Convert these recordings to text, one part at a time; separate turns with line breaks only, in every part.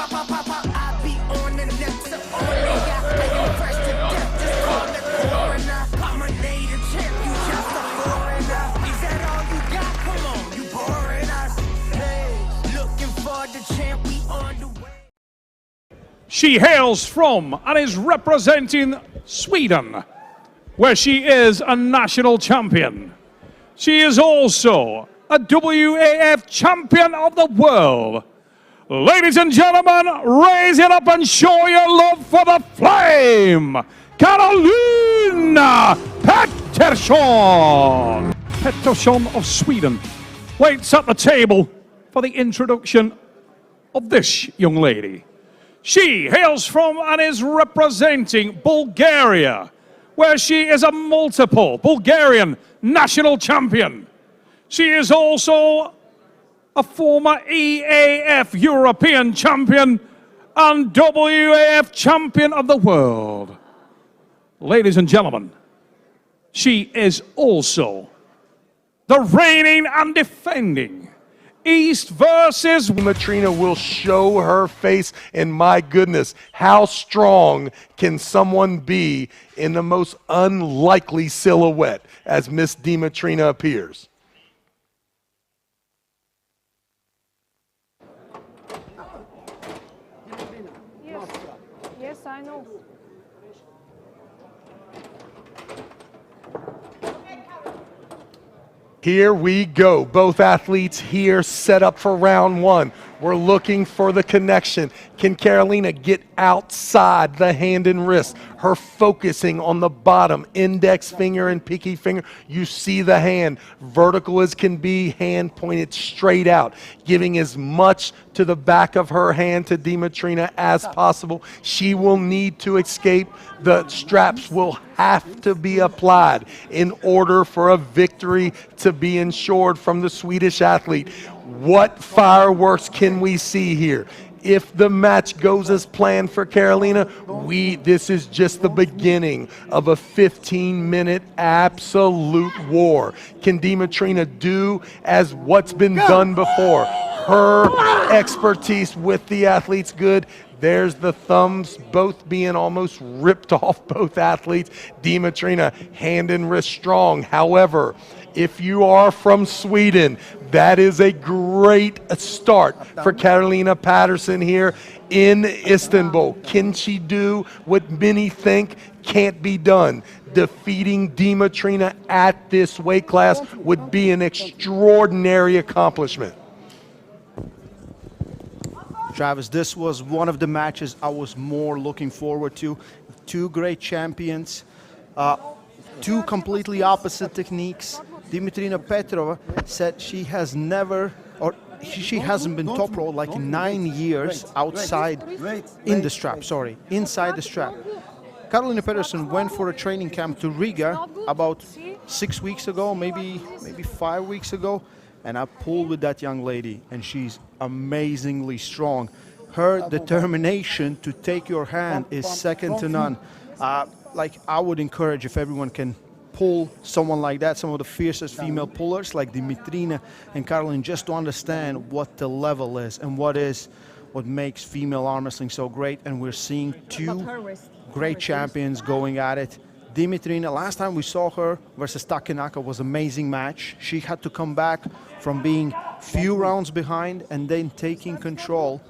I be on the next to only I am fresh to death. Just call the coroner. I'm a native champ, you just a foreigner. Is that all you got? Come on, you boring us. Hey, looking for the champ, we on the way.
She hails from and is representing Sweden, where she is a national champion. She is also a WAF champion of the world. Ladies and gentlemen, raise it up and show your love for the flame, Carolina Pettersson. Pettersson of Sweden waits at the table for the introduction of this young lady. She hails from and is representing Bulgaria, where she is a multiple Bulgarian national champion. She is also a former EAF European champion and WAF champion of the world. Ladies and gentlemen, she is also the reigning and defending East versus
Dimitrina will show her face, and my goodness, how strong can someone be in the most unlikely silhouette as Miss Dimitrina appears.
Yes, I know.
Here we go. Both athletes here set up for round one. We're looking for the connection. Can Carolina get outside the hand and wrist? Her focusing on the bottom, index finger and pinky finger. You see the hand, vertical as can be, hand pointed straight out, giving as much to the back of her hand to Dimitrina as possible. She will need to escape. The straps will have to be applied in order for a victory to be ensured from the Swedish athlete. What fireworks can we see here? If the match goes as planned for Carolina, this is just the beginning of a 15-minute absolute war. Can Dimitrina do as what's been done before? Her expertise with the athletes good. There's the thumbs both being almost ripped off both athletes. Dimitrina, hand and wrist strong. However, if you are from Sweden, that is a great start for Carolina Pettersson here in Istanbul. Can she do what many think can't be done? Defeating Dimitrina at this weight class would be an extraordinary accomplishment.
Travis, this was one of the matches I was more looking forward to. Two great champions, two completely opposite techniques. Dimitrina Petrova said she has never, or she hasn't been Toproll like 9 years outside, in the strap, sorry, inside the strap. Carolina Pettersson went for a training camp to Riga about 6 weeks ago, maybe 5 weeks ago, and I pulled with that young lady, and she's amazingly strong. Her determination to take your hand is second to none. Like, I would encourage if everyone can pull someone like that, some of the fiercest female pullers like Dimitrina and Carolina, just to understand what the level is and what makes female arm wrestling so great. And we're seeing two great champions going at it. Dimitrina, last time we saw her versus Takenaka was an amazing match. She had to come back from being few rounds behind and then taking control.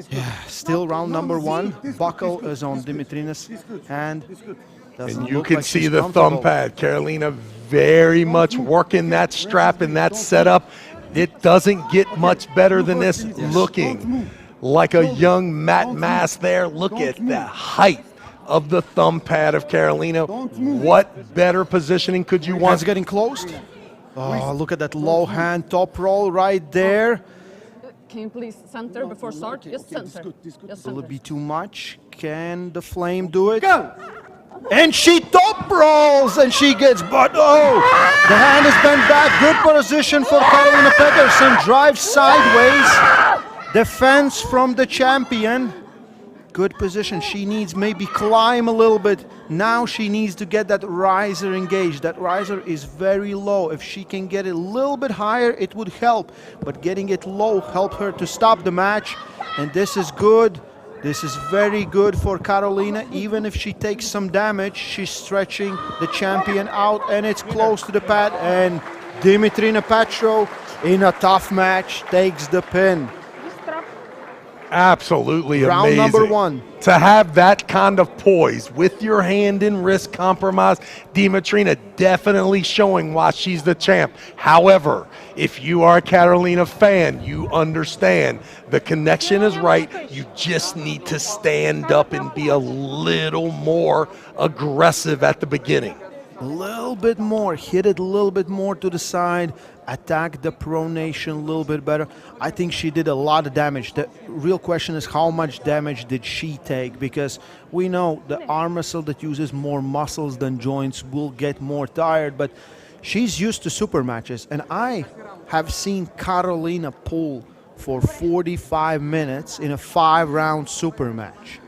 Yeah, still round number one. Buckle is on Dimitrina's hand.
And you can see the thumb pad. Carolina very much working that strap and that setup. It doesn't get much better than this. Looking like a young Matt Mass there. Look at the height of the thumb pad of Carolina. What better positioning could you want?
Hands getting closed. Oh, look at that low hand top roll right there.
Can you please center before start? Just center.
Will it be too much? Can the Flame do it? And she top rolls and she gets, but oh, the hand is bent back. Good position for Carolina Pettersson. Drive sideways. Defense from the champion. Good position. She needs maybe climb a little bit. Now she needs to get that riser engaged. That riser is very low. If she can get it a little bit higher, it would help. But getting it low helped her to stop the match. And this is good. This is very good for Karolina. Even if she takes some damage, she's stretching the champion out, and it's close to the pad. And Dimitrina Petrova, in a tough match, takes the pin.
Absolutely
Round
amazing.
number 1.
To have that kind of poise with your hand and wrist compromised, Dimitrina definitely showing why she's the champ. However, if you are a Karolina fan, you understand the connection is right. You just need to stand up and be a little more aggressive at the beginning.
A little bit more, hit it a little bit more to the side, attack the pronation a little bit better. I think she did a lot of damage. The real question is how much damage did she take, because we know the arm wrestle that uses more muscles than joints will get more tired, but she's used to super matches, and I have seen Karolina pull for 45 minutes in a 5-round super match.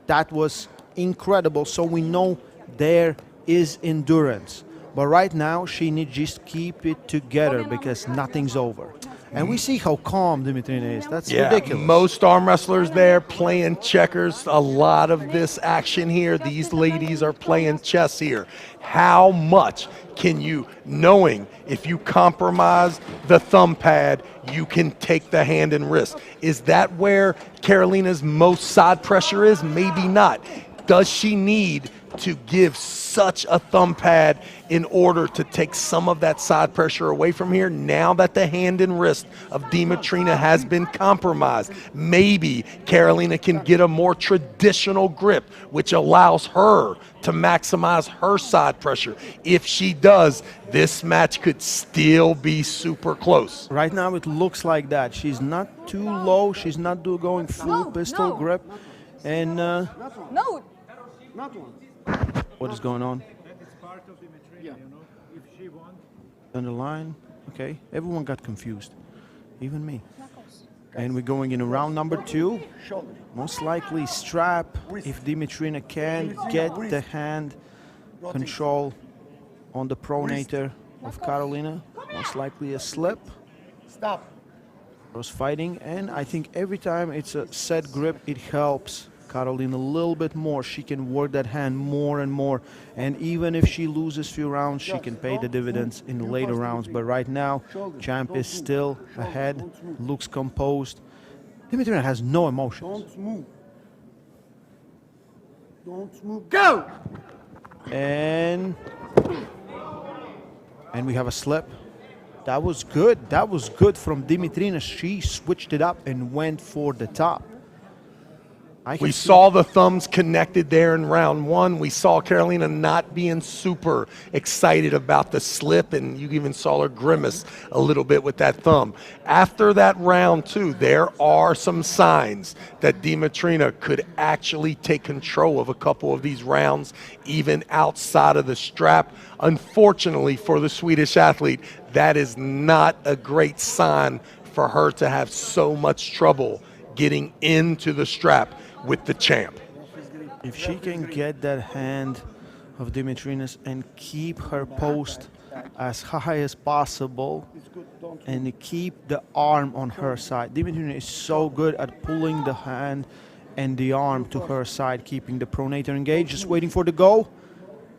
That was incredible, so we know there is endurance. But right now, she needs just keep it together because nothing's over. And we see how calm Dimitrina is. That's ridiculous.
Most arm wrestlers there playing checkers. A lot of this action here. These ladies are playing chess here. How much can you, knowing if you compromise the thumb pad, you can take the hand and wrist? Is that where Karolina's most side pressure is? Maybe not. Does she need to give such a thumb pad in order to take some of that side pressure away from here? Now that the hand and wrist of Dimitrina has been compromised, maybe Karolina can get a more traditional grip, which allows her to maximize her side pressure. If she does, this match could still be super close.
Right now it looks like that. She's not too low. She's not going full pistol grip. And
No.
what is going on? On the line. Okay, everyone got confused, even me. And we're going in round number 2. Most likely strap if Dimitrina can get the hand control on the pronator of Karolina. Most likely a slip.
Stop.
Was fighting, and I think every time it's a set grip, it helps Karolina a little bit more. She can work that hand more and more, and even if she loses few rounds, she can pay the dividends in the later rounds. But right now, champ is still ahead, looks composed. Dimitrina has no emotions.
Don't move. Don't move. Go!
And we have a slip. That was good. That was good from Dimitrina. She switched it up and went for the top.
We saw the thumbs connected there in round 1. We saw Karolina not being super excited about the slip, and you even saw her grimace a little bit with that thumb. After that round 2, there are some signs that Dimitrina could actually take control of a couple of these rounds, even outside of the strap. Unfortunately for the Swedish athlete, that is not a great sign for her to have so much trouble getting into the strap with the champ.
If she can get that hand of Dimitrina's and keep her post as high as possible and keep the arm on her side. Dimitrina is so good at pulling the hand and the arm to her side, keeping the pronator engaged, just waiting for the go.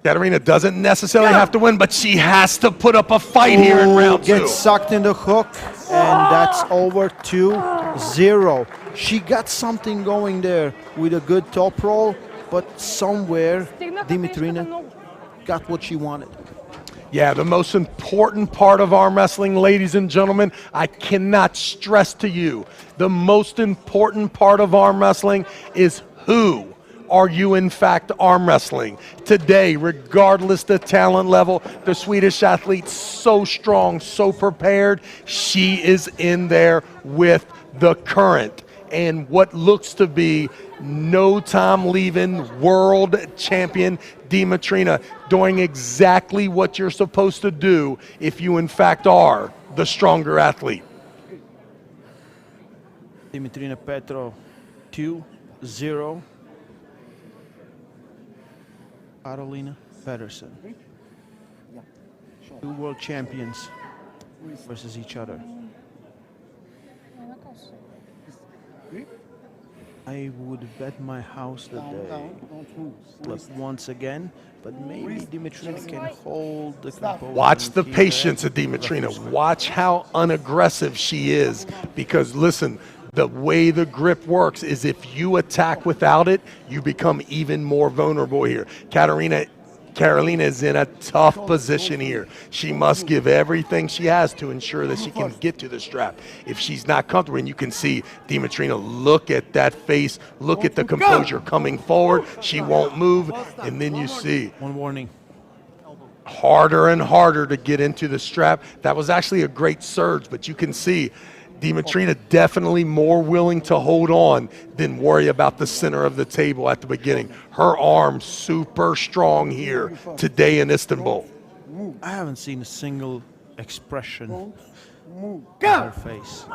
Katarina doesn't necessarily have to win, but she has to put up a fight here in round 2.
Gets sucked in the hook, and that's over 2-0. She got something going there with a good top roll, but somewhere Dimitrina got what she wanted.
Yeah, the most important part of arm wrestling, ladies and gentlemen, I cannot stress to you, the most important part of arm wrestling is who are you in fact arm wrestling. Today, regardless the talent level, the Swedish athlete's so strong, so prepared, she is in there with the current and what looks to be no time leaving world champion Dimitrina, doing exactly what you're supposed to do if you in fact are the stronger athlete.
Dimitrina Petrova 2-0 Karolina Pettersson. Two world champions versus each other. I would bet my house that they flip once again, but maybe Dimitrina can hold the composure.
Watch
and
the
keep
patience of
that.
Dimitrina. Watch how unaggressive she is. Because listen, the way the grip works is if you attack without it, you become even more vulnerable here. Carolina is in a tough position here. She must give everything she has to ensure that she can get to the strap. If she's not comfortable, and you can see Dimitrina, look at that face, look at the composure coming forward. She won't move, and then you see
One warning.
harder and harder to get into the strap. That was actually a great surge, but you can see Dimitrina definitely more willing to hold on than worry about the center of the table at the beginning. Her arm super strong here today in Istanbul.
I haven't seen a single expression on her face.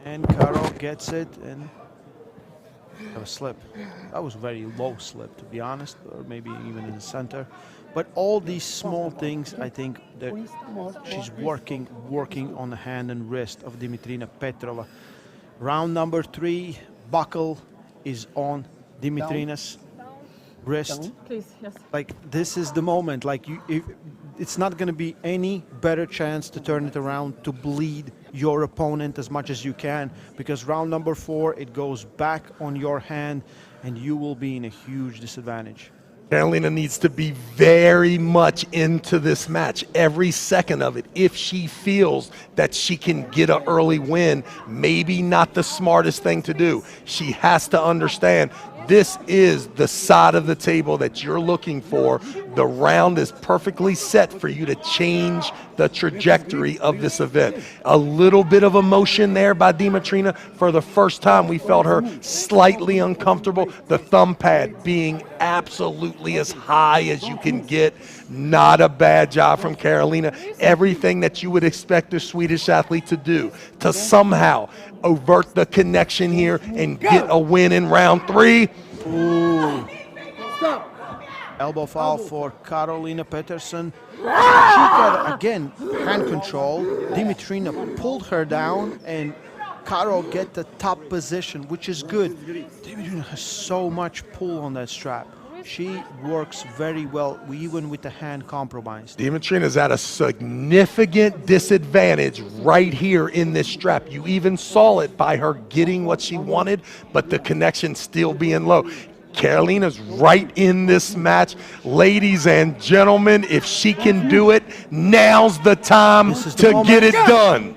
And Karo gets it and have a slip. That was a very low slip, to be honest, or maybe even in the center. But all these small things, I think that she's working on the hand and wrist of Dimitrina Petrova. Round number 3, buckle is on Dimitrina's wrist.
Please, yes.
Like, this is the moment. Like, it's not going to be any better chance to turn it around, to bleed your opponent as much as you can, because round number 4, it goes back on your hand and you will be in a huge disadvantage.
Carolina needs to be very much into this match, every second of it. If she feels that she can get an early win, maybe not the smartest thing to do. She has to understand this is the side of the table that you're looking for. The round is perfectly set for you to change the trajectory of this event. A little bit of emotion there by Dimitrina. For the first time, we felt her slightly uncomfortable. The thumb pad being absolutely as high as you can get. Not a bad job from Carolina. Everything that you would expect a Swedish athlete to do to somehow avert the connection here and get a win in round 3.
Ooh. Elbow foul for Karolina Pettersson. She got, again, hand control. Dimitrina pulled her down and Karo get the top position, which is good. Dimitrina has so much pull on that strap. She works very well, even with the hand compromised.
Dimitrina's at a significant disadvantage right here in this strap. You even saw it by her getting what she wanted, but the connection still being low. Carolina's right in this match. Ladies and gentlemen, if she can do it, now's the time to get it done.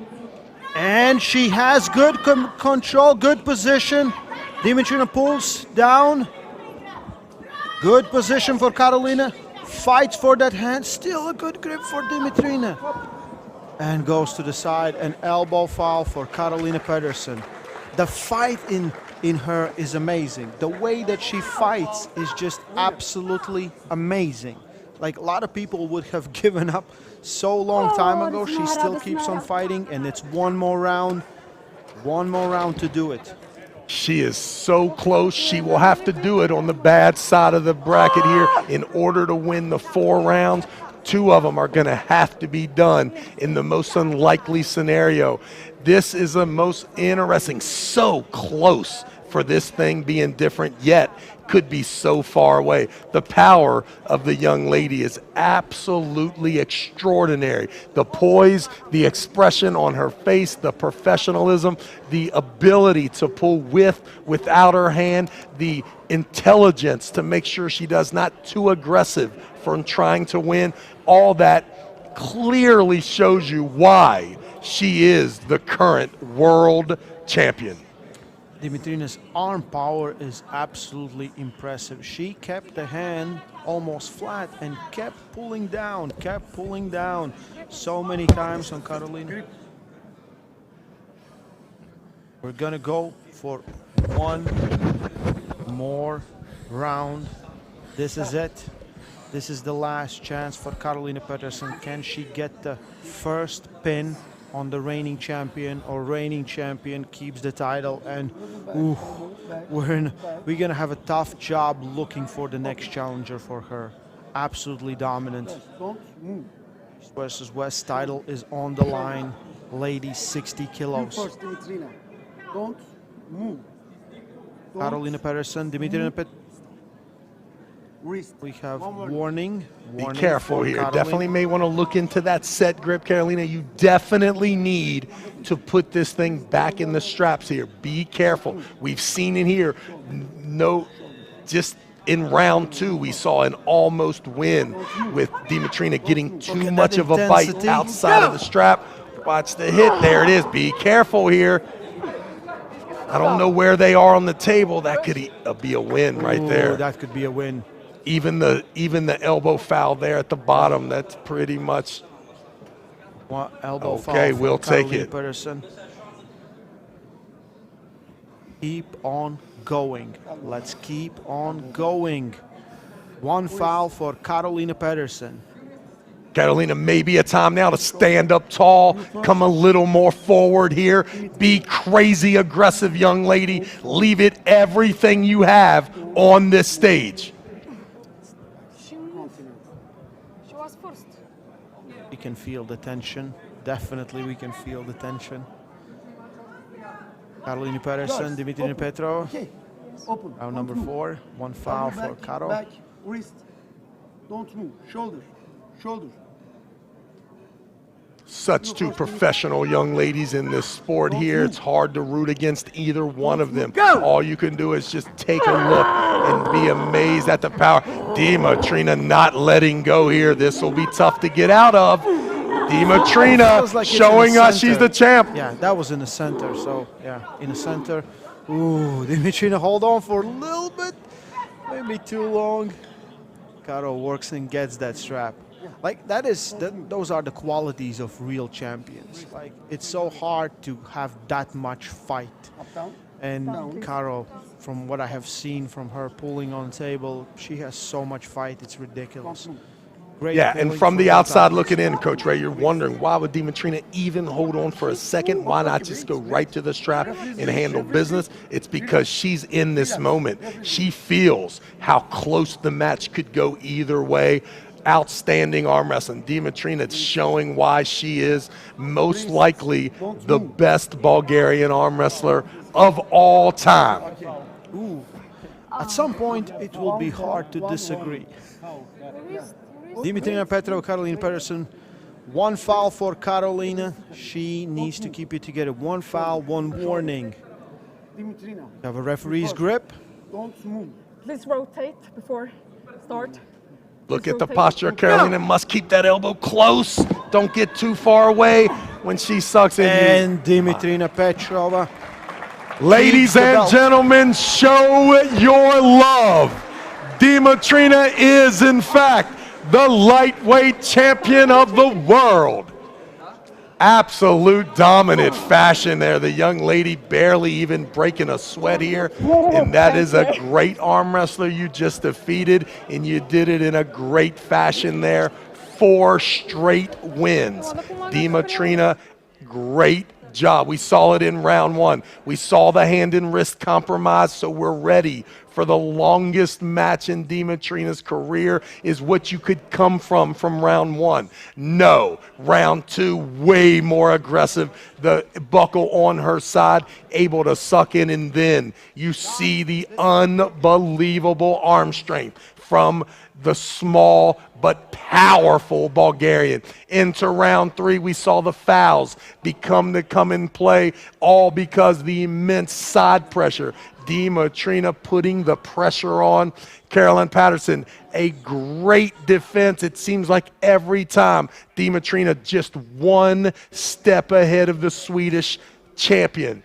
And she has good control, good position. Dimitrina pulls down. Good position for Karolina. Fights for that hand. Still a good grip for Dimitrina. And goes to the side. An elbow foul for Karolina Pettersson. The fight in her is amazing. The way that she fights is just absolutely amazing. Like, a lot of people would have given up so long time ago. She still keeps on fighting, and it's one more round to do it.
She is so close. She will have to do it on the bad side of the bracket here in order to win the 4 rounds. 2 of them are going to have to be done in the most unlikely scenario. This is the most interesting. So close for this thing being different, yet could be so far away. The power of the young lady is absolutely extraordinary. The poise, the expression on her face, the professionalism, the ability to pull without her hand, the intelligence to make sure she does not too aggressive from trying to win. All that clearly shows you why she is the current world champion.
Dimitrina's arm power is absolutely impressive. She kept the hand almost flat and kept pulling down so many times on Karolina. We're gonna go for one more round. This is it. This is the last chance for Karolina Pettersson. Can she get the first pin on the reigning champion, or reigning champion keeps the title? And we're gonna have a tough job looking for the next challenger for her. absolutely dominant.
Don't move.
Versus West title is on the line. Ladies, 60
Move
kilos.
first, Dimitrina. Don't move. Don't
Carolina Pettersson, Dimitrina
wrist.
We have
One more.
warning.
Be
Warning
careful
for
here.
Carolina.
Definitely may want to look into that set grip, Carolina. You definitely need to put this thing back in the straps here. Be careful. We've seen it here. No, just in round 2, we saw an almost win with Dimitrina getting too
at
much
that
of a bite
intensity.
outside of the strap. Watch the hit. There it is. Be careful here. I don't know where they are on the table. That could be a win right there.
Ooh, that could be a win.
Even the elbow foul there at the bottom, that's pretty much
One elbow foul
okay.
for
We'll take
Carolina
it.
Pettersson. Keep on going. Let's keep on going. One foul for Carolina Pettersson.
Carolina, maybe a time now to stand up tall, come a little more forward here, be crazy aggressive, young lady. Leave it everything you have on this stage.
She was first.
We can feel the tension. Definitely we can feel the tension. Carolina Pettersson, Dimitrina Petrova.
Okay. Open.
Round
Don't
number
move.
4. One foul for
Back,
Caro.
Back, wrist. Don't move. Shoulder. Shoulder.
Such two professional young ladies in this sport here. It's hard to root against either one of them. All you can do is just take a look and be amazed at the power. Dimitrina not letting go here. This will be tough to get out of. Dimitrina
Feels like it's
showing
in the
us she's
center.
the champ.
Yeah, that was in the center. So, yeah, in the center. Ooh, Dimitrina hold on for a little bit. Maybe too long. Caro works and gets that strap. Like, those are the qualities of real champions. Like, it's so hard to have that much fight.
Up, down.
And Caro, from what I have seen from her pulling on table, she has so much fight, it's ridiculous. Great
Yeah, and
pulling
from
for
the
both
outside
athletes.
looking in, Coach Ray, you're wondering, why would Dimitrina even hold on for a second? Why not just go right to the strap and handle business? It's because she's in this moment. She feels how close the match could go either way. Outstanding arm wrestling. Dimitrina showing why she is most likely the best Bulgarian arm wrestler of all time.
Ooh. At some point, it will be hard to disagree. Dimitrina Petrova, Carolina Pettersson. One foul for Carolina. She needs to keep it together. One foul, one warning.
Dimitrina.
Have a referee's grip.
Don't move.
Please rotate before start.
Look at the posture. Carolina must keep that elbow close. Don't get too far away when she sucks in.
And Dimitrina Petrova.
Ladies
the
and
belt.
gentlemen, show your love. Dimitrina is, in fact, the lightweight champion of the world. Absolute dominant fashion there. The young lady barely even breaking a sweat here. And that is a great arm wrestler you just defeated. And you did it in a great fashion there. 4 straight wins. Dimitrina, great job. We saw it in round 1. We saw the hand and wrist compromise, so we're ready for the longest match in Dimitrina's career is what you could come from round 1. No, round 2, way more aggressive. The buckle on her side, able to suck in, and then you see the unbelievable arm strength from the small but powerful Bulgarian. Into round 3, we saw the fouls come in play, all because the immense side pressure. Dimitrina putting the pressure on Carolina Pettersson. A great defense. It seems like every time Dimitrina just one step ahead of the Swedish champion.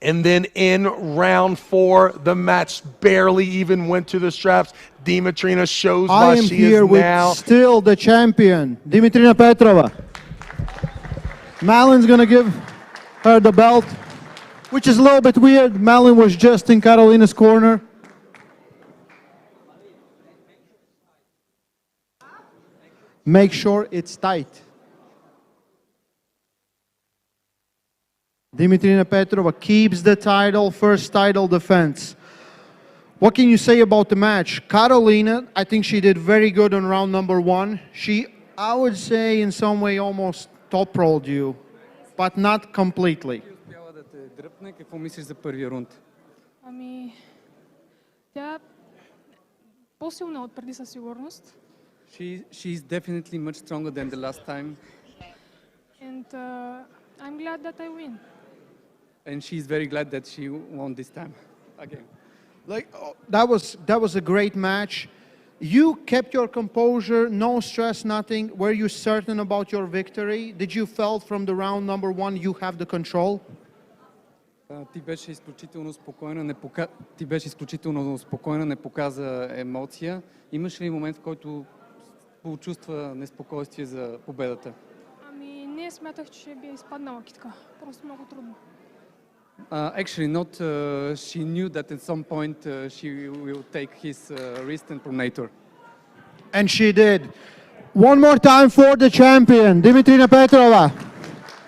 And then in round 4, the match barely even went to the straps. Dimitrina shows
I
why
am
she
here
is
with
now.
still the champion, Dimitrina Petrova. Malin's gonna give her the belt, which is a little bit weird. Malin was just in Carolina's corner. Make sure it's tight. Dimitrina Petrova keeps the title, first title defense. What can you say about the match? Carolina, I think she did very good on round number 1. She, I would say, in some way almost top-rolled you, but not completely.
Успяла да те дръпне. Какво мислиш за първия рунд?
Ами, тя по-силна от преди със сигурност.
She's definitely much stronger than the last time,
And I'm glad that I win.
and she's very glad that she won this time again.
Like that was a great match. You kept your composure, no stress, nothing. Were you certain about your victory? Did you felt from the round number 1 you have the control?
Ти беше изключително спокойна, не показа емоция. Имаш ли момент, в който почувства неспокойствие за победата?
Ами, не смятах, че би изпаднала китка. Просто много трудно.
Actually, not. She knew that at some point she will take his wrist and pronator.
And she did. One more time for the champion, Dimitrina Petrova.